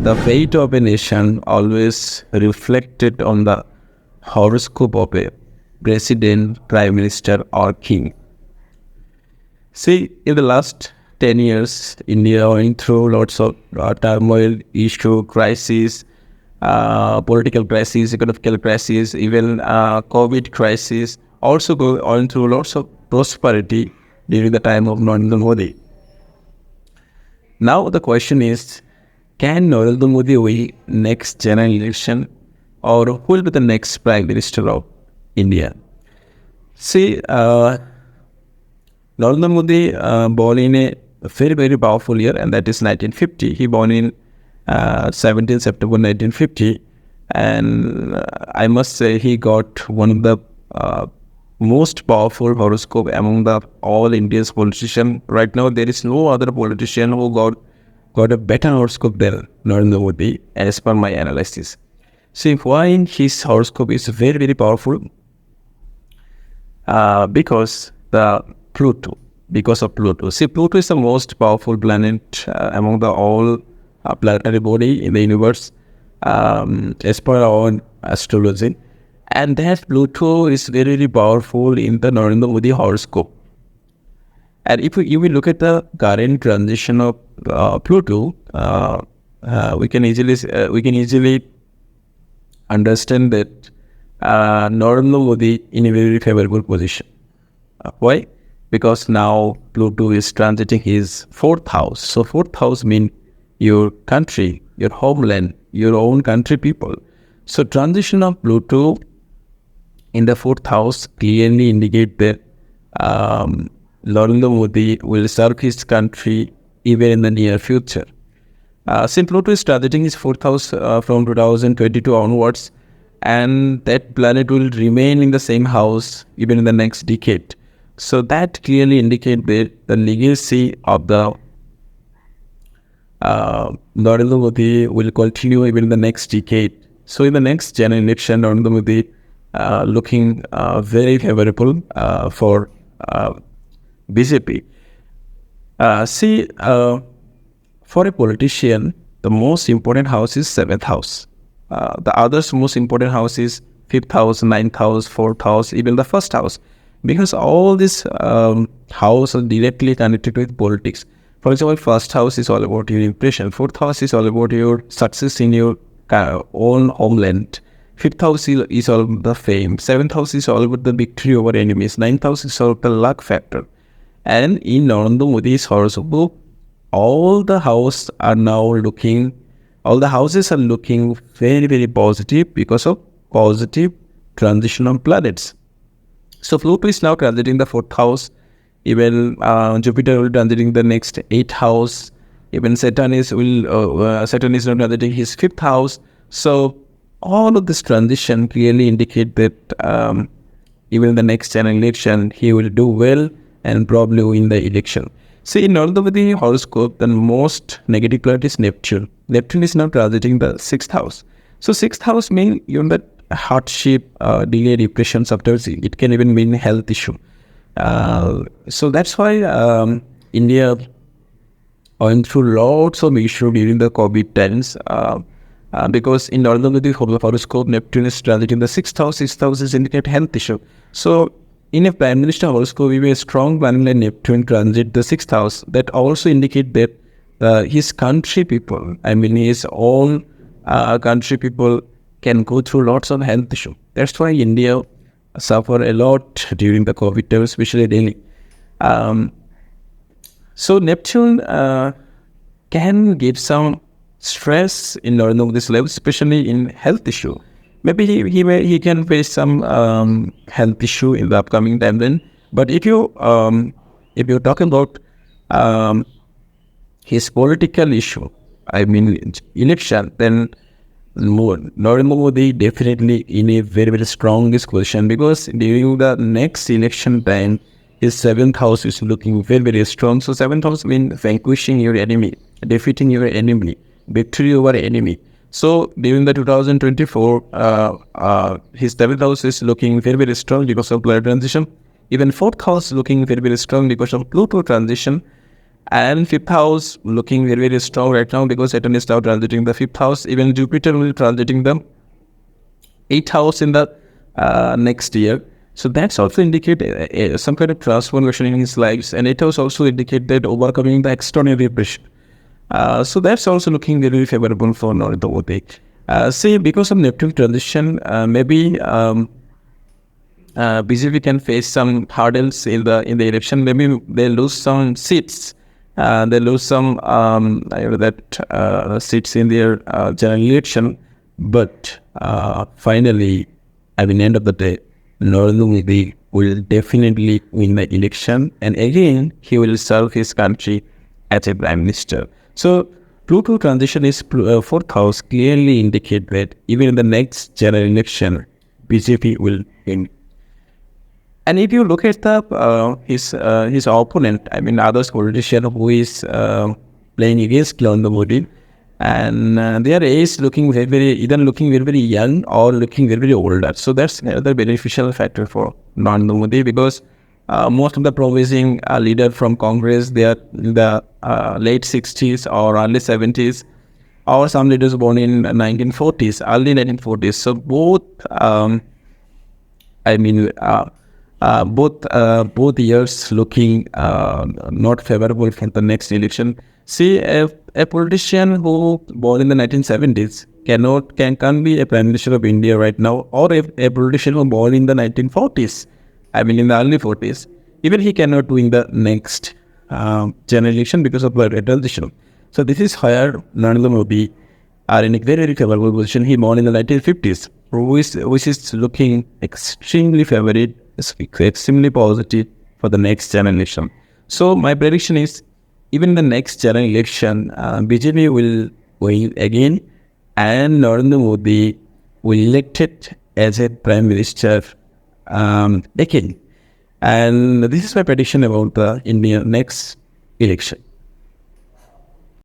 the fate of a nation always reflected on the horoscope of a president, prime minister, or king. See, in the last 10 years, India went through lots of turmoil, issue, crises, political crisis, economical crisis, even COVID crisis, also go on through lots of prosperity during the time of Narendra Modi. Now the question is, can Narendra Modi win next general election, or who will be the next prime minister of India? See, Narendra Modi born in a very, very powerful year, and that is 1950. He born in 17 September 1950, and I must say he got one of the most powerful horoscope among the all India's politicians. Right now, there is no other politician who got a better horoscope than Narendra Modi, as per my analysis. See, why his horoscope is very, very powerful? Because of Pluto. See, Pluto is the most powerful planet among the all planetary body in the universe, as per our own astrology. And that Pluto is very, very powerful in the Narendra Modi horoscope. And if we look at the current transition of Pluto, we can easily understand that Narendra Modi in a very favorable position. Why? Because now Pluto is transiting his fourth house. So fourth house means your country, your homeland, your own country people. So transition of Pluto in the fourth house clearly indicate that Narendra Modi will serve his country even in the near future. Since Pluto is transiting his fourth house from 2022 onwards, and that planet will remain in the same house even in the next decade. So that clearly indicates that the legacy of the Narendra Modi will continue even in the next decade. So in the next general election, Narendra Modi looking very favorable for BJP. For a politician, the most important house is 7th house. The others most important house is 5th house, 9th house, 4th house, even the 1st house. Because all these houses are directly connected with politics. For example, 1st house is all about your impression. 4th house is all about your success in your own homeland. 5th house is all about the fame. 7th house is all about the victory over enemies. 9th house is all about the luck factor. And in Narendra Modi's horoscope, all the houses are looking very, very positive because of positive transition of planets. So Pluto is now transiting the 4th house. Even Jupiter will transiting the next 8th house. Even Saturn is now transiting his 5th house. So all of this transition clearly indicate that even in the next general election, he will do well and probably win the election. See, in all of the horoscope, the most negative planet is Neptune. Neptune is now transiting the 6th house. So 6th house means that hardship, delay, depression, sometimes it can even mean health issue. So that's why India went through lots of issues during the COVID times. Because in Narendra Modi horoscope, Neptune is transiting the 6th house. 6th house is indicate health issue. So in a prime minister horoscope, if a strong planet like Neptune transit the 6th house, that also indicate that his country people, his own country people can go through lots of health issues. That's why India suffer a lot during the COVID time, especially Delhi. So Neptune can give some stress in Narendra Modi's life, especially in health issue. Maybe he can face some health issue in the upcoming time then. But if you talk about his political issue, election, then Narendra Modi definitely in a very, very strongest position, because during the next election time, his 7th house is looking very, very strong. So 7th house means vanquishing your enemy, defeating your enemy, victory over enemy. So during the 2024, his 7th house is looking very, very strong because of planet transition. Even 4th house looking very, very strong because of Pluto transition. And fifth house looking very, very strong right now because Saturn is now transiting the fifth house. Even Jupiter will transiting the eighth house in the next year. So that's also indicate some kind of transformation in his lives. And it was also indicate that overcoming the extraordinary pressure. So that's also looking very favorable for Narendra Modi. Say because of Neptune transition, maybe BJP can face some hurdles in the election. Maybe they lose some seats. They lose some seats in their general election. But finally, at the end of the day, Narendra Modi will definitely win the election, and again he will serve his country as a prime minister. So Pluto transition is fourth house clearly indicate that even in the next general election, BJP will win. And if you look at the his opponent, I mean others politician who is playing against Narendra Modi, and their age looking either looking very young or looking very older. So that's another beneficial factor for Narendra Modi because most of the promising leader from Congress, they are in the late 60s or early 70s, or some leaders born in 1940s, early 1940s. So both I mean, both years looking not favorable for the next election. See, a politician who born in the 1970s can't be a prime minister of India right now, or a politician who born in the 1940s, I mean in the early 40s, even he cannot win the next general election because of the transition. So this is where Narendra Modi are in a very, very favorable position. He born in the 1950s, which is looking extremely favorable, extremely positive for the next general election. So my prediction is, even the next general election, BJP will win again, and Narendra Modi will elected as a prime minister again. And this is my prediction about the Indian next election.